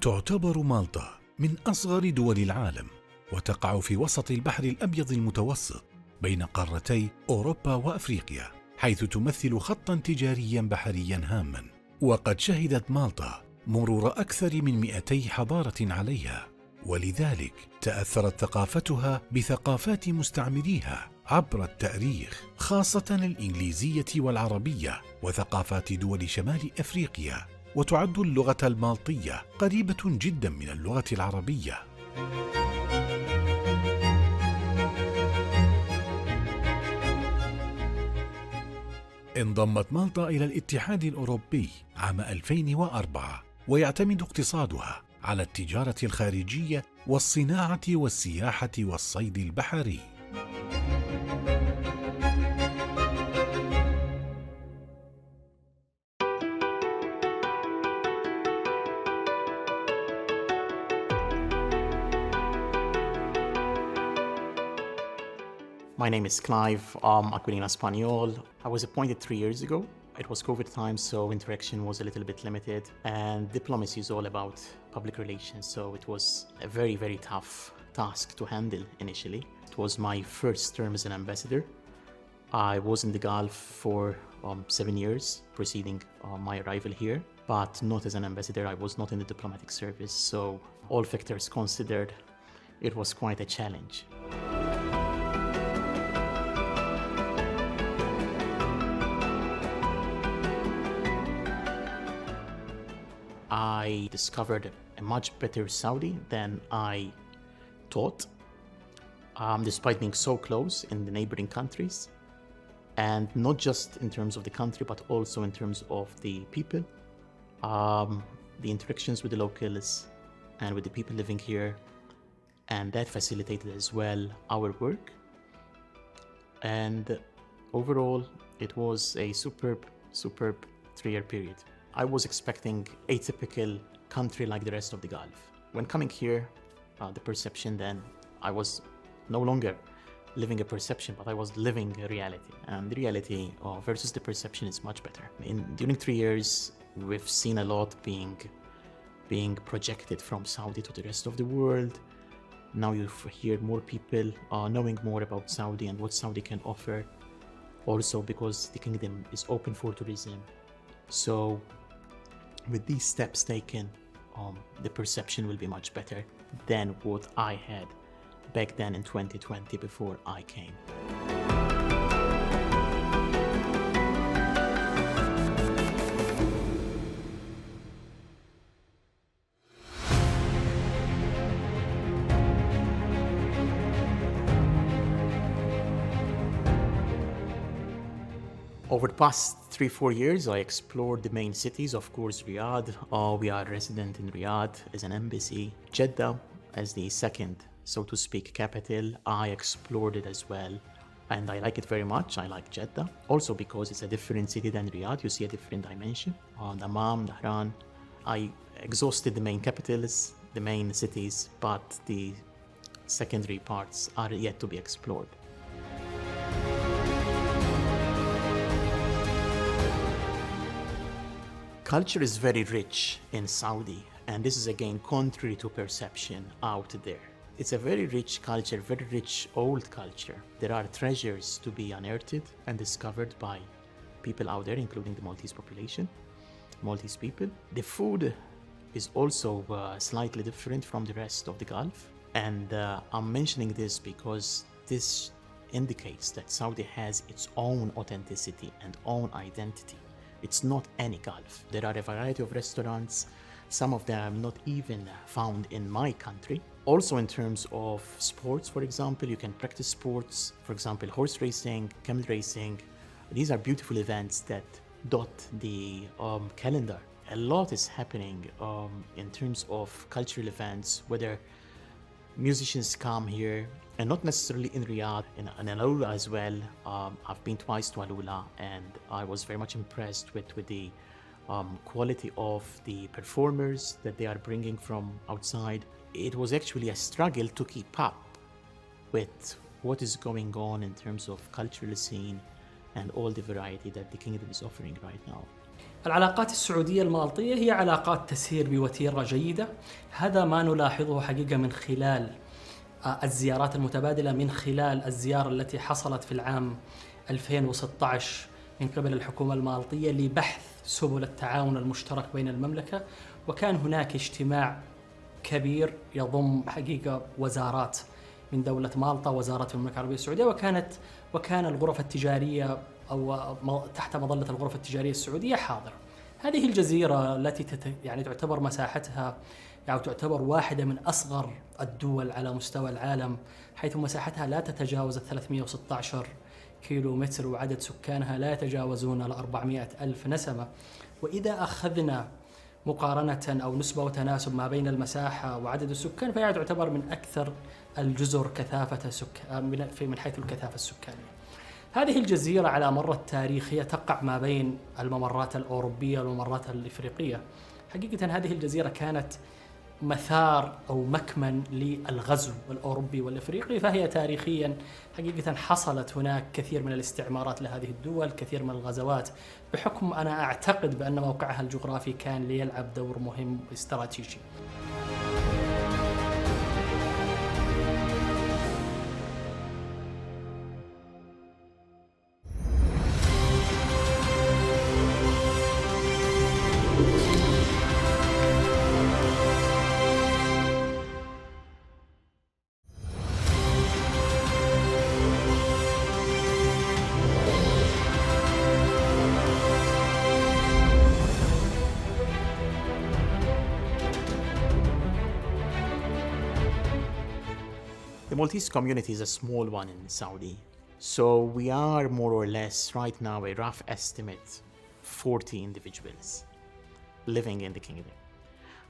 تعتبر مالطا من أصغر دول العالم، وتقع في وسط البحر الأبيض المتوسط بين قارتي أوروبا وأفريقيا، حيث تمثل خطاً تجارياً بحرياً هاماً. وقد شهدت مالطا مرور أكثر من 200 حضارة عليها، ولذلك تأثرت ثقافتها بثقافات مستعمريها عبر التاريخ، خاصة الإنجليزية والعربية وثقافات دول شمال أفريقيا. وتعد اللغة المالطية قريبة جدا من اللغة العربية. انضمت مالطا إلى الاتحاد الأوروبي عام 2004، ويعتمد اقتصادها على التجارة الخارجية والصناعة والسياحة والصيد البحري. My name is Clive, Aquilina Espanol. I was appointed 3 years ago. It was COVID time, so interaction was a little bit limited, and diplomacy is all about public relations, so it was a very, very tough task to handle initially. It was my first term as an ambassador. I was in the Gulf for 7 years preceding my arrival here, but not as an ambassador. I was not in the diplomatic service, so all factors considered, it was quite a challenge. I discovered a much better Saudi than I thought, despite being so close in the neighboring countries, and not just in terms of the country, but also in terms of the people, the interactions with the locals and with the people living here, and that facilitated as well our work. And overall, it was a superb 3-year period. I was expecting a typical country like the rest of the Gulf. When coming here, the perception then, I was no longer living a perception, but I was living a reality. And the reality versus the perception is much better. During 3 years, we've seen a lot being projected from Saudi to the rest of the world. Now you hear more people knowing more about Saudi and what Saudi can offer. Also because the kingdom is open for tourism. So with these steps taken, the perception will be much better than what I had back then in 2020 before I came. Over the past 3-4 years, I explored the main cities, of course, Riyadh. We are resident in Riyadh as an embassy. Jeddah as the second, so to speak, capital. I explored it as well, and I like it very much. I like Jeddah, also because it's a different city than Riyadh. You see a different dimension. Dammam, Dhahran. I exhausted the main capitals, the main cities, but the secondary parts are yet to be explored. Culture is very rich in Saudi, and this is again contrary to perception out there. It's a very rich culture, very rich old culture. There are treasures to be unearthed and discovered by people out there, including the Maltese population, Maltese people. The food is also slightly different from the rest of the Gulf. And I'm mentioning this because this indicates that Saudi has its own authenticity and own identity. It's not any Gulf. There are a variety of restaurants, some of them not even found in my country. Also in terms of sports, for example, you can practice sports, for example, horse racing, camel racing. These are beautiful events that dot the calendar. A lot is happening in terms of cultural events, whether musicians come here, and not necessarily in Riyadh, in Alula as well. I've been twice to Alula, and I was very much impressed with the quality of the performers that they are bringing from outside. It was actually a struggle to keep up with what is going on in terms of cultural scene and all the variety that the kingdom is offering right now. العلاقات السعودية المالطية هي علاقات تسير بوتيرة جيدة. هذا ما نلاحظه حقيقة من خلال الزيارات المتبادلة، من خلال الزيارة التي حصلت في العام 2016 من قبل الحكومة المالطية لبحث سبل التعاون المشترك بين المملكة. وكان هناك اجتماع كبير يضم حقيقة وزارات من دولة مالطا، وزارات المملكة العربية السعودية، وكان الغرف التجارية أو تحت مظلة الغرفة التجارية السعودية حاضرة. هذه الجزيرة التي يعني تعتبر مساحتها، يعني تعتبر واحدة من أصغر الدول على مستوى العالم، حيث مساحتها لا تتجاوز 316 كيلو متر، وعدد سكانها لا يتجاوزون 400 ألف نسمة. وإذا أخذنا مقارنة أو نسبة وتناسب ما بين المساحة وعدد السكان، فهي تعتبر من أكثر الجزر كثافة من حيث الكثافة السكانية. هذه الجزيرة على مر التاريخ هي تقع ما بين الممرات الأوروبية والممرات الإفريقية. حقيقة هذه الجزيرة كانت مثار أو مكمن للغزو الأوروبي والإفريقي، فهي تاريخيا حقيقة حصلت هناك كثير من الاستعمارات لهذه الدول، كثير من الغزوات، بحكم أنا أعتقد بأن موقعها الجغرافي كان ليلعب دور مهم استراتيجي. The Maltese community is a small one in Saudi. So we are more or less right now, a rough estimate, 40 individuals living in the kingdom.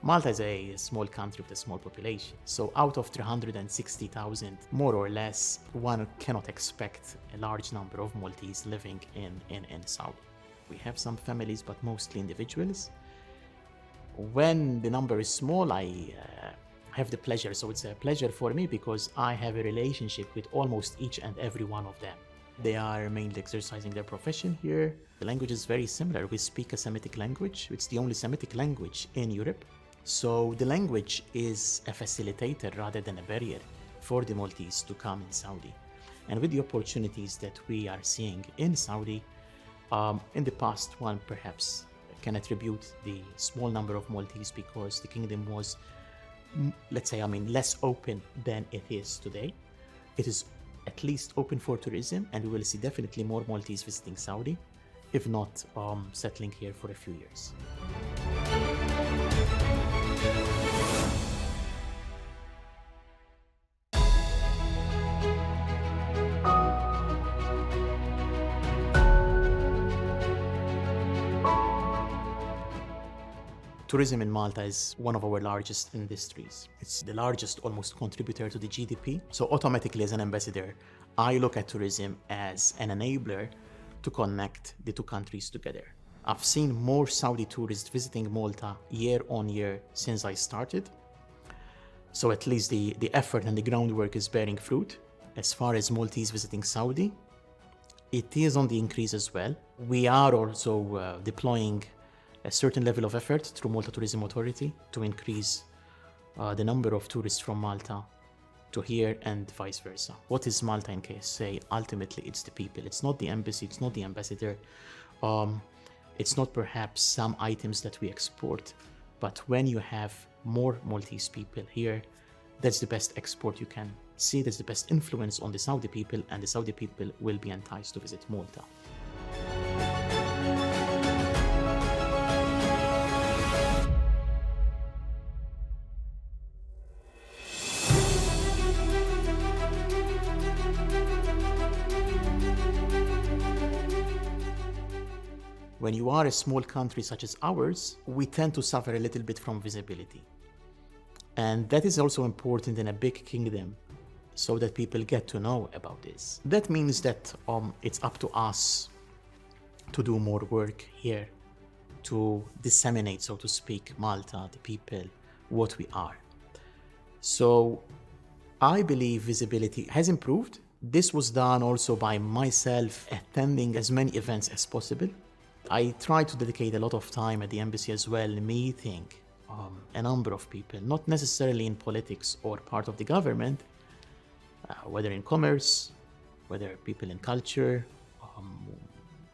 Malta is a small country with a small population. So out of 360,000, more or less, one cannot expect a large number of Maltese living in Saudi. We have some families, but mostly individuals. When the number is small, I have the pleasure. So it's a pleasure for me because I have a relationship with almost each and every one of them. They are mainly exercising their profession here. The language is very similar. We speak a Semitic language. It's the only Semitic language in Europe. So the language is a facilitator rather than a barrier for the Maltese to come in Saudi. And with the opportunities that we are seeing in Saudi, in the past, one perhaps can attribute the small number of Maltese because the kingdom was, let's say, less open than it is today. It is at least open for tourism, and we will see definitely more Maltese visiting Saudi, if not settling here for a few years. Tourism in Malta is one of our largest industries. It's the largest almost contributor to the GDP. So automatically as an ambassador, I look at tourism as an enabler to connect the two countries together. I've seen more Saudi tourists visiting Malta year on year since I started. So at least the effort and the groundwork is bearing fruit. As far as Maltese visiting Saudi, it is on the increase as well. We are also deploying a certain level of effort through Malta Tourism Authority to increase the number of tourists from Malta to here and vice versa. What is Malta in KSA? Ultimately, it's the people. It's not the embassy, it's not the ambassador. It's not perhaps some items that we export, but when you have more Maltese people here, that's the best export you can see. That's the best influence on the Saudi people, and the Saudi people will be enticed to visit Malta. When you are a small country such as ours, we tend to suffer a little bit from visibility. And that is also important in a big kingdom, so that people get to know about this. That means that it's up to us to do more work here, to disseminate, so to speak, Malta, the people, what we are. So I believe visibility has improved. This was done also by myself attending as many events as possible. I try to dedicate a lot of time at the embassy as well, meeting a number of people, not necessarily in politics or part of the government, whether in commerce, whether people in culture,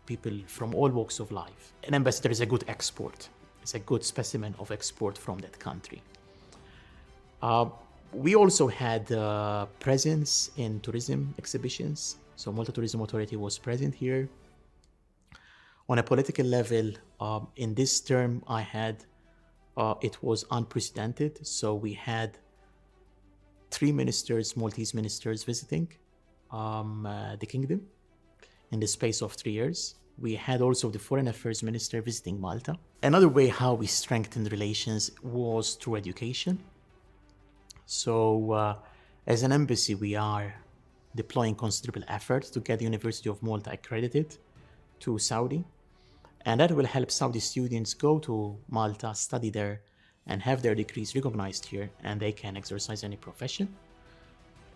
people from all walks of life. An ambassador is a good export. It's a good specimen of export from that country. We also had presence in tourism exhibitions. So Malta Tourism Authority was present here. On a political level, in this term I had, it was unprecedented. So we had 3 ministers, Maltese ministers visiting the kingdom in the space of 3 years. We had also the Foreign Affairs Minister visiting Malta. Another way how we strengthened relations was through education. So as an embassy, we are deploying considerable efforts to get the University of Malta accredited to Saudi. And that will help Saudi students go to Malta, study there, and have their degrees recognized here, and they can exercise any profession.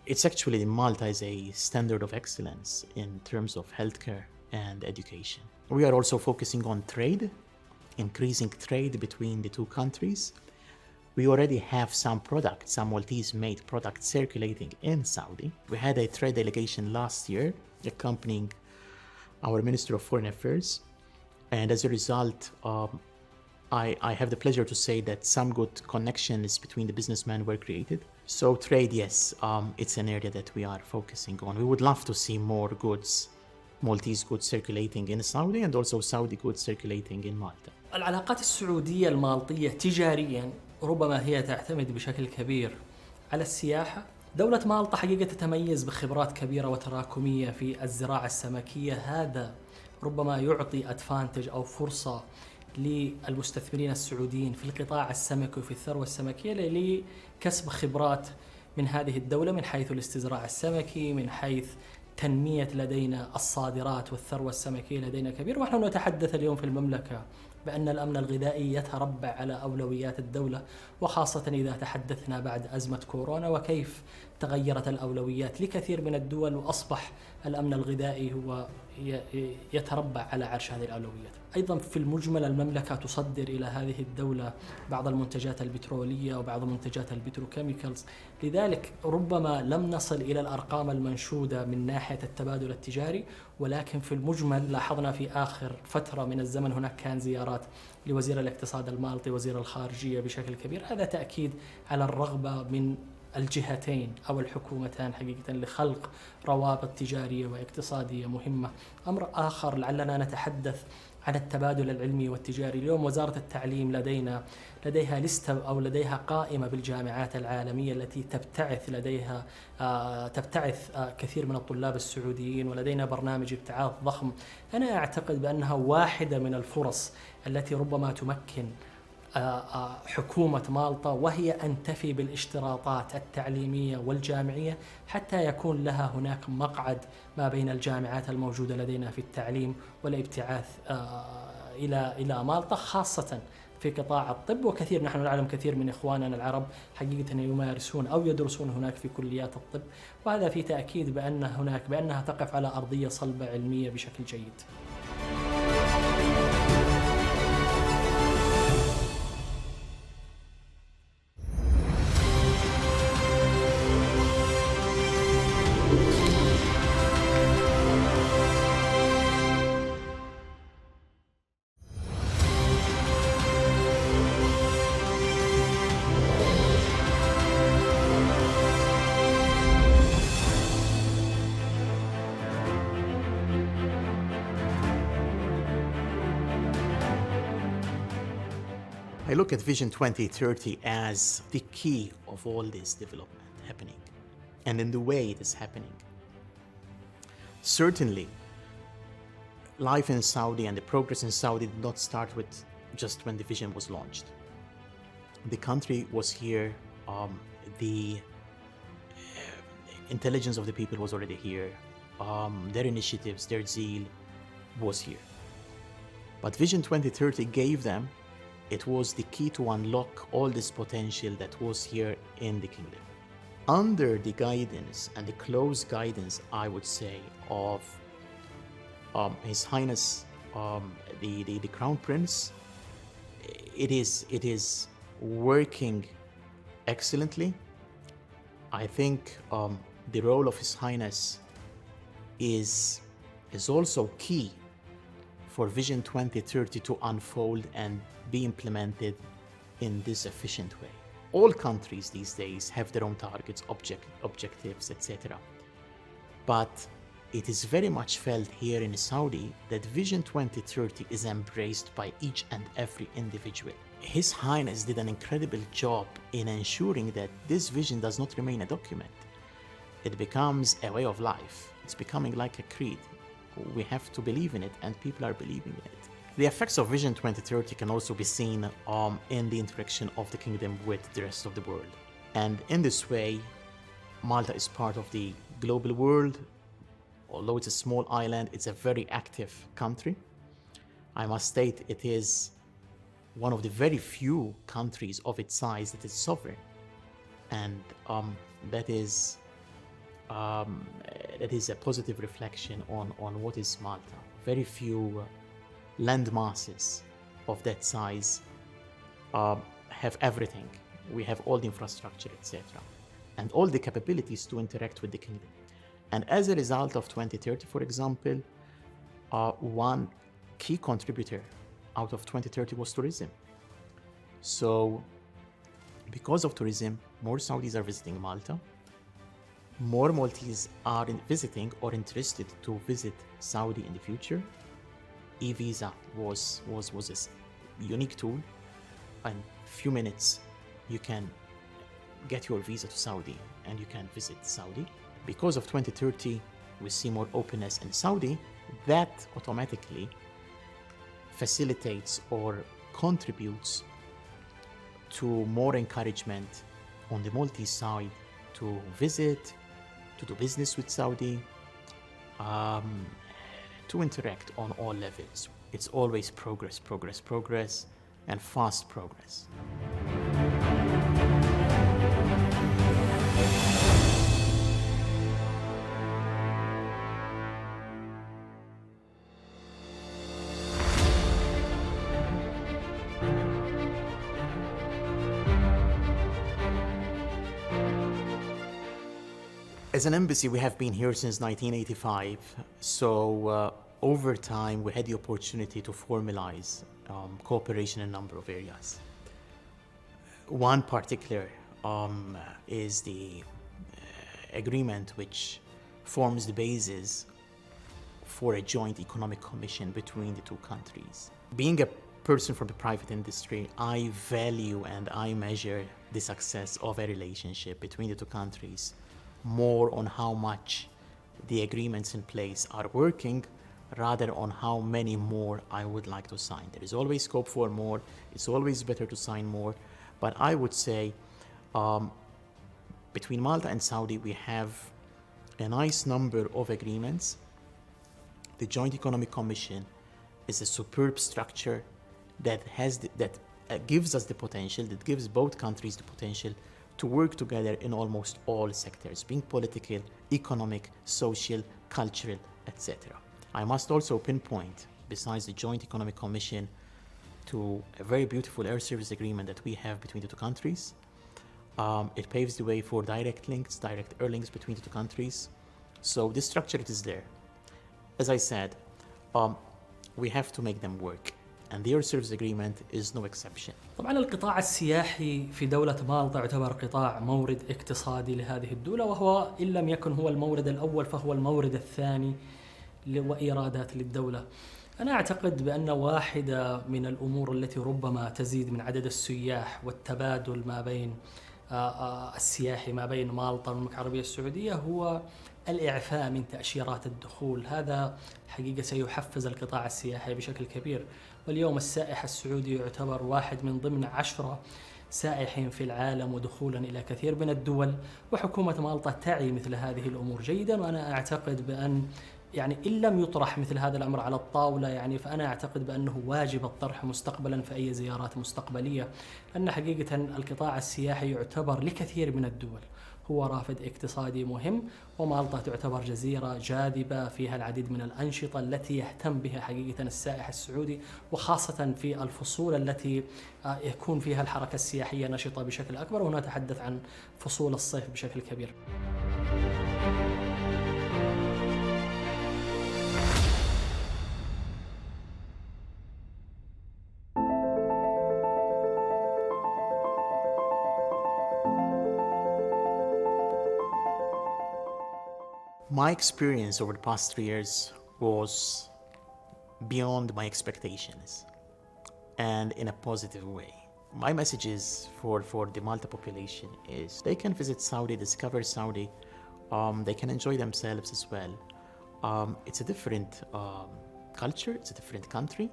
It's actually, Malta is a standard of excellence in terms of healthcare and education. We are also focusing on trade, increasing trade between the two countries. We already have some products, some Maltese-made products circulating in Saudi. We had a trade delegation last year accompanying our Minister of Foreign Affairs. And as a result, I have the pleasure to say that some good connections between the businessmen were created. So trade, yes, it's an area that we are focusing on. We would love to see more goods, Maltese goods circulating in Saudi and also Saudi goods circulating in Malta. العلاقات السعودية المالطية تجارياً ربما هي تعتمد بشكل كبير على السياحة. دولة مالطا حقيقة تتميز بخبرات كبيرة وتراكمية في الزراعة السمكية. هذا ربما يعطي أدفانتج أو فرصة للمستثمرين السعوديين في القطاع السمكي وفي الثروة السمكية لكسب خبرات من هذه الدولة من حيث الاستزراع السمكي، من حيث تنمية لدينا الصادرات والثروة السمكية لدينا كبير. ونحن نتحدث اليوم في المملكة بأن الأمن الغذائي يتربع على أولويات الدولة، وخاصة إذا تحدثنا بعد أزمة كورونا وكيف تغيرت الأولويات لكثير من الدول، وأصبح الأمن الغذائي هو يتربع على عرش هذه الأولويات. أيضا في المجمل المملكة تصدر إلى هذه الدولة بعض المنتجات البترولية وبعض منتجات البتروكيميكالز، لذلك ربما لم نصل إلى الأرقام المنشودة من ناحية التبادل التجاري، ولكن في المجمل لاحظنا في آخر فترة من الزمن هناك كان زيارات لوزير الاقتصاد المالطي، وزير الخارجية بشكل كبير. هذا تأكيد على الرغبة من الجهتين أو الحكومتان حقيقة لخلق روابط تجارية واقتصادية مهمة. أمر آخر لعلنا نتحدث عن التبادل العلمي والتجاري. اليوم وزارة التعليم لديها لستة أو لديها قائمة بالجامعات العالمية التي تبتعث كثير من الطلاب السعوديين، ولدينا برنامج ابتعاث ضخم. أنا أعتقد بأنها واحدة من الفرص التي ربما تمكن حكومة مالطا، وهي أن تفي بالاشتراطات التعليمية والجامعية حتى يكون لها هناك مقعد ما بين الجامعات الموجودة لدينا في التعليم والابتعاث إلى مالطا، خاصة في قطاع الطب. وكثير نحن نعلم كثير من إخواننا العرب حقيقة يمارسون أو يدرسون هناك في كليات الطب، وهذا في تأكيد بأنها تقف على أرضية صلبة علمية بشكل جيد. I look at Vision 2030 as the key of all this development happening and in the way it is happening. Certainly, life in Saudi and the progress in Saudi did not start with just when the vision was launched. The country was here, the intelligence of the people was already here, their initiatives, their zeal was here. But Vision 2030 gave them, it was the key to unlock all this potential that was here in the kingdom. Under the guidance and the close guidance, I would say, of His Highness the Crown Prince, it is working excellently. I think the role of His Highness is also key for Vision 2030 to unfold and be implemented in this efficient way. All countries these days have their own targets, objectives, etc. But it is very much felt here in Saudi that Vision 2030 is embraced by each and every individual. His Highness did an incredible job in ensuring that this vision does not remain a document. It becomes a way of life. It's becoming like a creed. We have to believe in it, and people are believing in it. The effects of Vision 2030 can also be seen in the interaction of the kingdom with the rest of the world. And in this way, Malta is part of the global world. Although it's a small island, it's a very active country. I must state it is one of the very few countries of its size that is sovereign. And that is a positive reflection on what is Malta. Very few land masses of that size have everything. We have all the infrastructure, etc., and all the capabilities to interact with the kingdom. And as a result of 2030, for example, one key contributor out of 2030 was tourism. So because of tourism, more Saudis are visiting Malta. More Maltese are visiting or interested to visit Saudi in the future. E-visa was a unique tool. In a few minutes, you can get your visa to Saudi and you can visit Saudi. Because of 2030, we see more openness in Saudi. That automatically facilitates or contributes to more encouragement on the Maltese side to visit, to do business with Saudi, to interact on all levels. It's always progress, progress, progress, and fast progress. As an embassy, we have been here since 1985, so over time we had the opportunity to formalize cooperation in a number of areas. One particular is the agreement which forms the basis for a joint economic commission between the two countries. Being a person from the private industry, I value and I measure the success of a relationship between the two countries more on how much the agreements in place are working rather on how many more I would like to sign. There is always scope for more. It's always better to sign more. But I would say between Malta and Saudi, we have a nice number of agreements. The Joint Economic Commission is a superb structure that gives us the potential, that gives both countries the potential to work together in almost all sectors, being political, economic, social, cultural, etc. I must also pinpoint, besides the Joint Economic Commission, to a very beautiful air service agreement that we have between the two countries. It paves the way for direct links, direct air links between the two countries. So this structure, it is there. As I said, we have to make them work. And the air service agreement is no exception. طبعا القطاع السياحي في دولة مالطا يعتبر قطاع مورد اقتصادي لهذه الدولة، وهو إن لم يكن هو المورد الأول فهو المورد الثاني وإيرادات للدولة. أنا أعتقد بأن واحدة من الأمور التي ربما تزيد من عدد السياح والتبادل ما بين السياحي ما بين مالطا والمملكة العربية السعودية هو الإعفاء من تأشيرات الدخول. هذا حقيقة سيحفز القطاع السياحي بشكل كبير. واليوم السائح السعودي يعتبر واحد من ضمن 10 سائحين في العالم ودخولا إلى كثير من الدول، وحكومة مالطا تعي مثل هذه الأمور جيدا. وأنا أعتقد بأن يعني إن لم يطرح مثل هذا الأمر على الطاولة يعني فأنا أعتقد بأنه واجب الطرح مستقبلا في أي زيارات مستقبلية، لأن حقيقة القطاع السياحي يعتبر لكثير من الدول هو رافد اقتصادي مهم، ومالطا تعتبر جزيرة جاذبة فيها العديد من الأنشطة التي يهتم بها حقيقة السائح السعودي، وخاصة في الفصول التي يكون فيها الحركة السياحية نشطة بشكل أكبر، ونتحدث عن فصول الصيف بشكل كبير. My experience over the past 3 years was beyond my expectations, and in a positive way. My message is for the Malta population is they can visit Saudi, discover Saudi, they can enjoy themselves as well. It's a different culture, it's a different country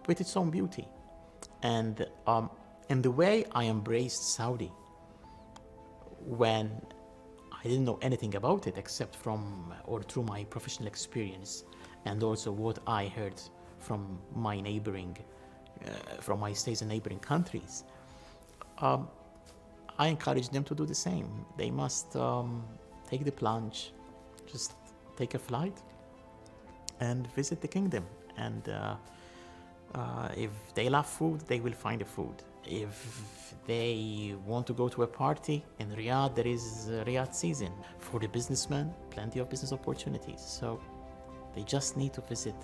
with its own beauty. And in the way I embraced Saudi when I didn't know anything about it except from or through my professional experience, and also what I heard from my from my stays in neighboring countries. I encourage them to do the same. They must take the plunge, just take a flight and visit the kingdom. And if they love food, they will find the food. If they want to go to a party in Riyadh, there is Riyadh season. For the businessman, plenty of business opportunities. So they just need to visit.